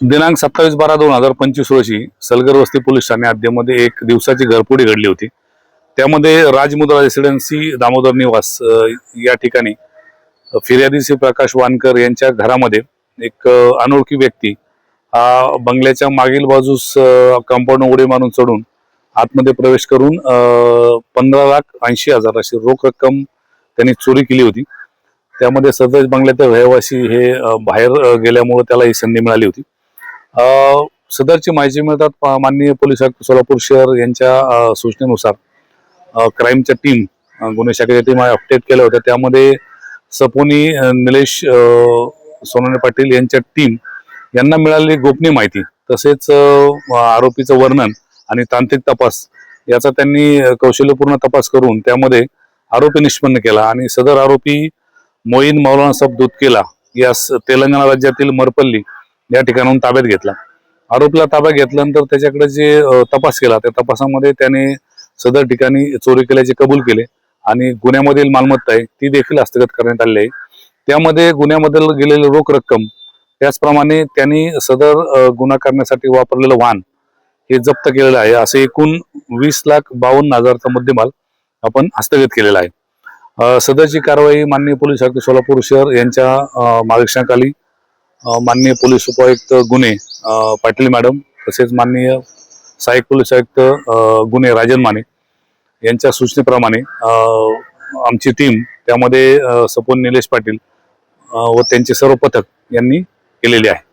दिनांक 27/12/2025 रोजी सलगर वस्ती पोलीस ठाणे हद्दीमध्ये एक दिवसाची घरफोडी घडली होती। त्यामध्ये राजमुद्रा रेसिडेन्सी दामोदर निवास या ठिकाणी फिर्यादी श्री प्रकाश वानकर यांच्या घरामध्ये एक अनोळखी व्यक्ती बंगल्याच्या मागील बाजूस कंपाऊंड उडी मारून चढून आतमध्ये प्रवेश करून 15,80,000 अशी रोख रक्कम त्यांनी चोरी केली होती। त्यामध्ये सदर बंगल्यातील रहिवासी हे बाहेर गेल्यामुळे त्याला ही संधी मिळाली होती। सदरची माहिती मिळतात माननीय पोलीस आयुक्त सोलापूर शहर यांच्या सूचनेनुसार क्राईमच्या टीम गुन्हे शाखेच्या टीम अपडेट केल्या होत्या। त्यामध्ये सपोनी निलेश सोनवणे पाटील यांच्या टीम यांना मिळालेली गोपनीय माहिती तसेच आरोपीचं वर्णन आणि तांत्रिक तपास याचा त्यांनी कौशल्यपूर्ण तपास करून त्यामध्ये आरोपी निष्पन्न केला आणि सदर आरोपी मोईन मौलाना साहेब दुधकेला यास तेलंगणा राज्यातील मरपल्ली या ठिकाणाहून ताब्यात घेतला। आरोपीला ताब्यात घेतल्यानंतर त्याच्याकडे जे तपास केला त्या तपासामध्ये त्याने सदर ठिकाणी चोरी केल्याचे कबूल केले आणि गुन्ह्यामधील मालमत्ता आहे ती देखील हस्तगत करण्यात आली आहे। त्यामध्ये गुन्ह्यामध्ये गेलेली रोख रक्कम त्याचप्रमाणे त्यांनी सदर गुन्हा करण्यासाठी वापरलेलं वाहन हे जप्त केलेलं आहे। असे एकूण 20,52,000चा मुद्देमाल आपण हस्तगत केलेला आहे। सदरची कारवाई माननीय पोलीस आयुक्त सोलापूर शहर यांच्या मार्गदर्शनाखाली माननीय पोलीस उपायुक्त गुन्हे पाटील मॅडम तसेच माननीय सहाय्यक पोलीस आयुक्त गुन्हे राजन माने यांच्या सूचनेप्रमाणे आमची टीम त्यामध्ये सपोन निलेश पाटील व त्यांचे सर्व पथक यांनी केलेले आहे।